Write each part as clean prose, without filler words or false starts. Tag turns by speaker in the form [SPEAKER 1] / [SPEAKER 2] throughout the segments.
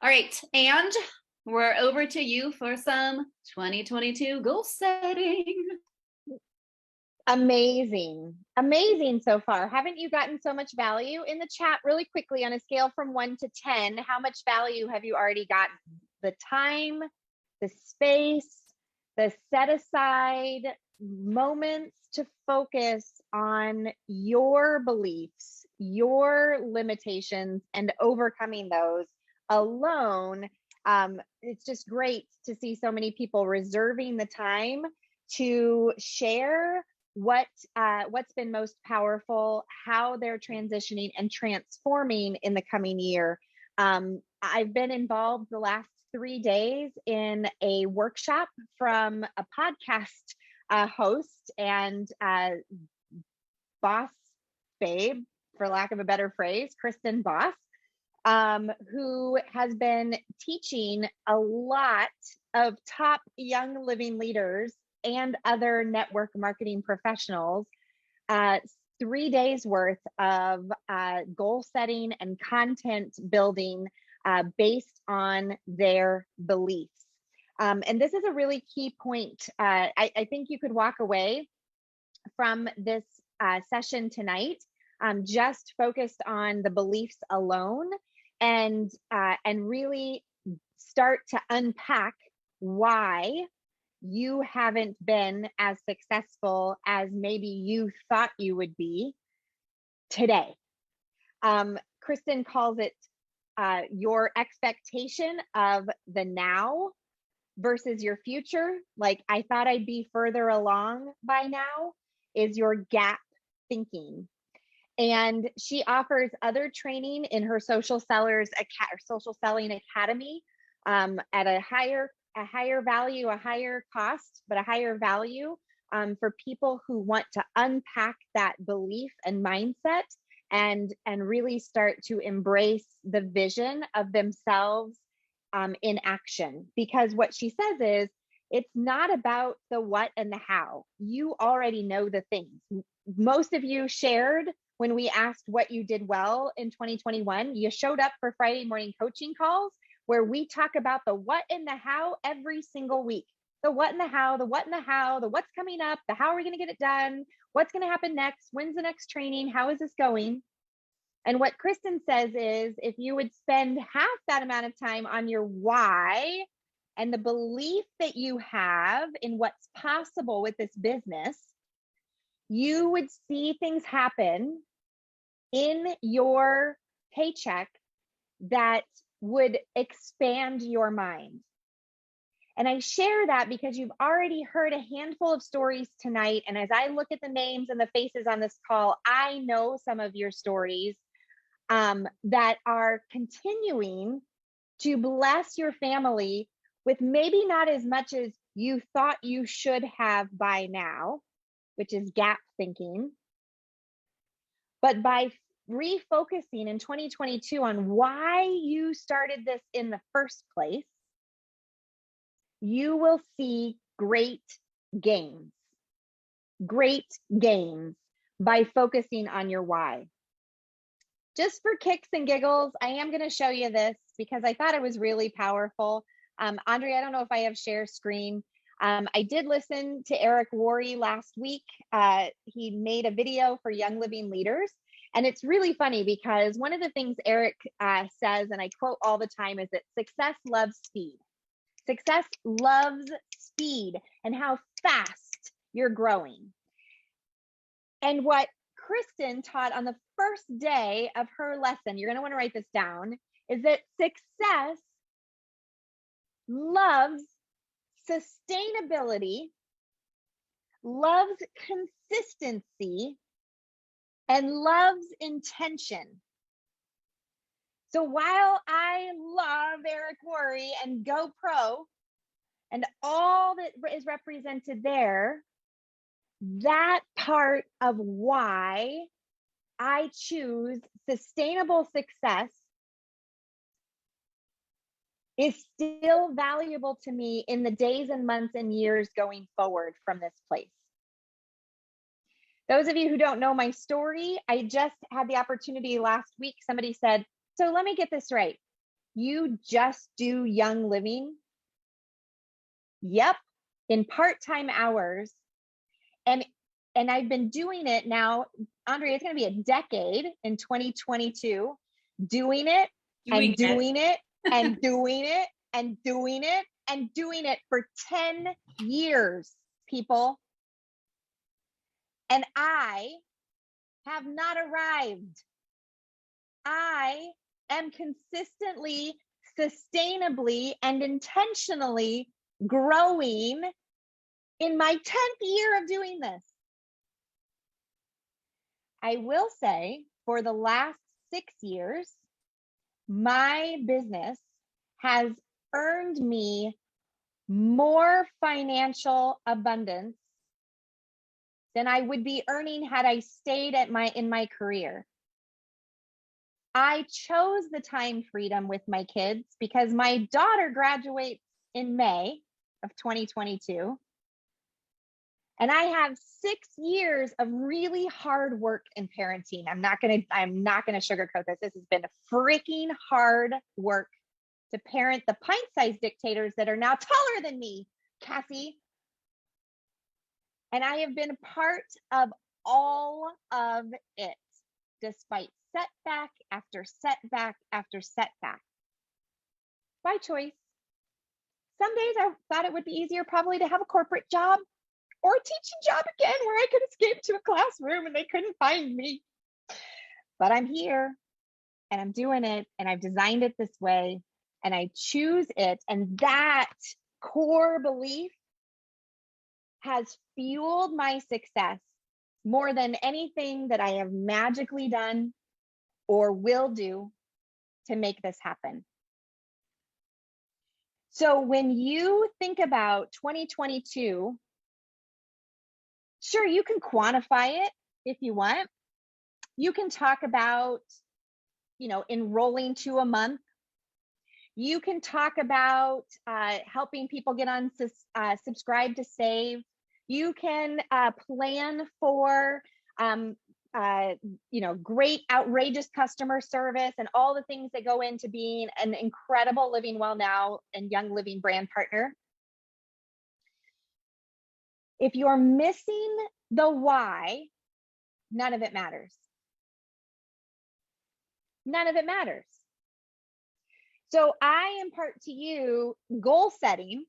[SPEAKER 1] All right, and we're over to you for some 2022 goal setting.
[SPEAKER 2] Amazing. Amazing so far. Haven't you gotten so much value? In the chat really quickly, on a scale from 1 to 10, how much value have you already gotten? The time, the space, the set aside moments to focus on your beliefs, your limitations, and overcoming those alone. It's just great to see so many people reserving the time to share what's been most powerful, how they're transitioning and transforming in the coming year. I've been involved the last 3 days in a workshop from a podcast host and boss babe, for lack of a better phrase, Kristen Boss, who has been teaching a lot of top young living leaders and other network marketing professionals 3 days worth of goal setting and content building based on their beliefs. And this is a really key point. I think you could walk away from this session tonight just focused on the beliefs alone and really start to unpack why you haven't been as successful as maybe you thought you would be today. Kristen calls it your expectation of the now versus your future. Like, I thought I'd be further along by now, is your gap thinking. And she offers other training in her social selling academy at a higher value, a higher cost, but a higher value for people who want to unpack that belief and mindset and really start to embrace the vision of themselves in action. Because what she says is, it's not about the what and the how. You already know the things. Most of you shared when we asked what you did well in 2021. You showed up for Friday morning coaching calls where we talk about the what and the how every single week. The what and the how, the what and the how, the what's coming up, the how are we going to get it done, what's going to happen next, when's the next training, how is this going? And what Kristen says is, if you would spend half that amount of time on your why and the belief that you have in what's possible with this business, you would see things happen in your paycheck that would expand your mind. And I share that because you've already heard a handful of stories tonight. And as I look at the names and the faces on this call, I know some of your stories that are continuing to bless your family with maybe not as much as you thought you should have by now, which is gap thinking, but by refocusing in 2022 on why you started this in the first place, you will see great gains by focusing on your why. Just for kicks and giggles, I am going to show you this because I thought it was really powerful. Andre, I don't know if I have share screen. I did listen to Eric Worre last week. He made a video for Young Living Leaders. And it's really funny because one of the things Eric says, and I quote all the time, is that success loves speed. Success loves speed and how fast you're growing. And what Kristen taught on the first day of her lesson, you're going to want to write this down, is that success loves sustainability, loves consistency, and loves intention. So while I love Eric Worre and GoPro and all that is represented there, that part of why I choose sustainable success is still valuable to me in the days and months and years going forward from this place. Those of you who don't know my story, I just had the opportunity last week. Somebody said, so let me get this right. You just do Young Living? Yep, in part-time hours. And I've been doing it now, Andrea, it's going to be a decade in 2022, doing it and doing it and doing it and doing it and doing it for 10 years, people. And I have not arrived. I am consistently, sustainably, and intentionally growing in my 10th year of doing this. I will say for the last 6 years, my business has earned me more financial abundance than I would be earning had I stayed in my career. I chose the time freedom with my kids because my daughter graduates in May of 2022. And I have 6 years of really hard work in parenting. I'm not gonna sugarcoat this. This has been freaking hard work to parent the pint-sized dictators that are now taller than me, Cassie. And I have been a part of all of it, despite setback after setback after setback. By choice. Some days I thought it would be easier probably to have a corporate job or a teaching job again where I could escape to a classroom and they couldn't find me. But I'm here and I'm doing it and I've designed it this way and I choose it. And that core belief has fueled my success more than anything that I have magically done or will do to make this happen. So when you think about 2022, sure, you can quantify it if you want. You can talk about, enrolling to a month. You can talk about helping people get on subscribe to save. You can plan for great, outrageous customer service and all the things that go into being an incredible Living Well Now and Young Living brand partner. If you're missing the why, none of it matters. None of it matters. So I impart to you goal setting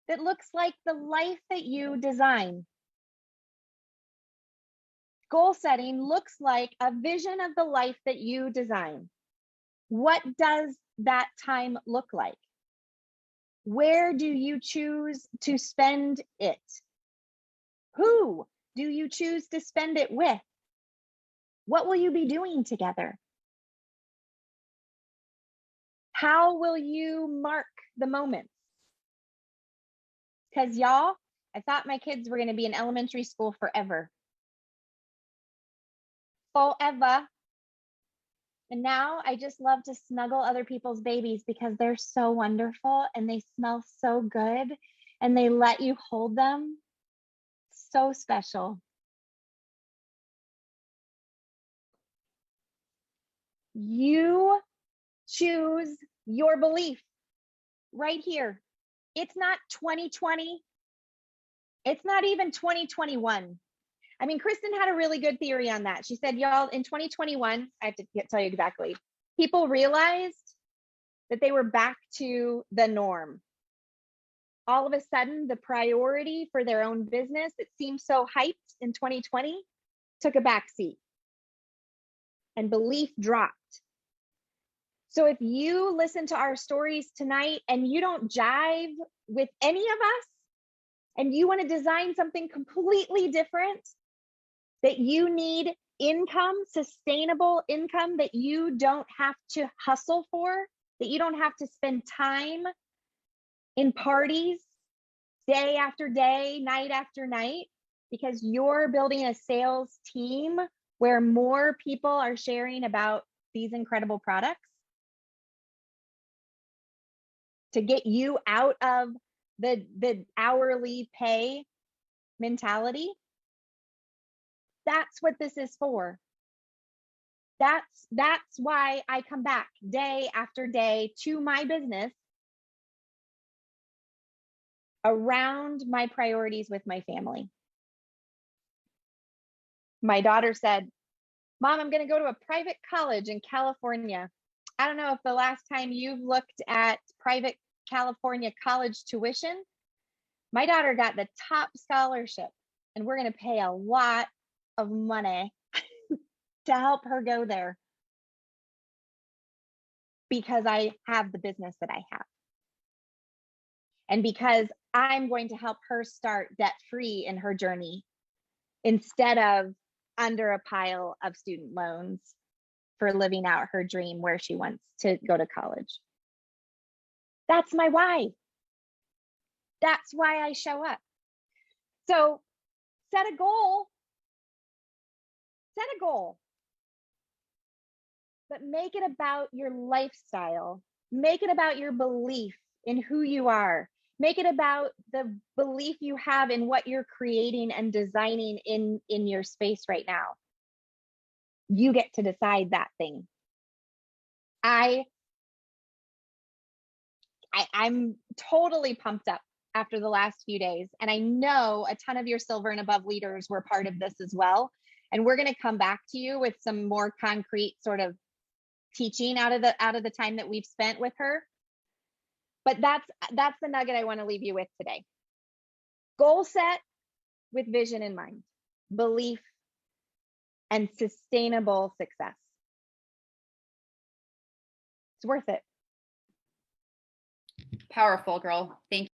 [SPEAKER 2] that looks like the life that you design. Goal setting looks like a vision of the life that you design. What does that time look like? Where do you choose to spend it? Who do you choose to spend it with? What will you be doing together? How will you mark the moments? Because y'all, I thought my kids were going to be in elementary school forever. Forever. And now I just love to snuggle other people's babies because they're so wonderful and they smell so good and they let you hold them. So special. You choose your belief right here. It's not 2020. It's not even 2021. I mean, Kristen had a really good theory on that. She said, y'all, in 2021, I have to tell you exactly, people realized that they were back to the norm. All of a sudden, the priority for their own business that seemed so hyped in 2020 took a backseat and belief dropped. So if you listen to our stories tonight and you don't jive with any of us and you want to design something completely different, that you need income, sustainable income that you don't have to hustle for, that you don't have to spend time in parties day after day, night after night, because you're building a sales team where more people are sharing about these incredible products to get you out of the hourly pay mentality. That's what this is for. That's why I come back day after day to my business around my priorities with my family. My daughter said, Mom, I'm going to go to a private college in California. I don't know if the last time you've looked at private California college tuition, my daughter got the top scholarship, and we're going to pay a lot of money to help her go there because I have the business that I have. And because I'm going to help her start debt-free in her journey instead of under a pile of student loans for living out her dream where she wants to go to college. That's my why. That's why I show up. So set a goal. Set a goal. But make it about your lifestyle. Make it about your belief in who you are. Make it about the belief you have in what you're creating and designing in your space right now. You get to decide that thing. I'm totally pumped up after the last few days. And I know a ton of your silver and above leaders were part of this as well. And we're going to come back to you with some more concrete sort of teaching out of the time that we've spent with her. But that's the nugget I want to leave you with today. Goal set with vision in mind, belief, and sustainable success. It's worth it.
[SPEAKER 1] Powerful, girl. Thank you.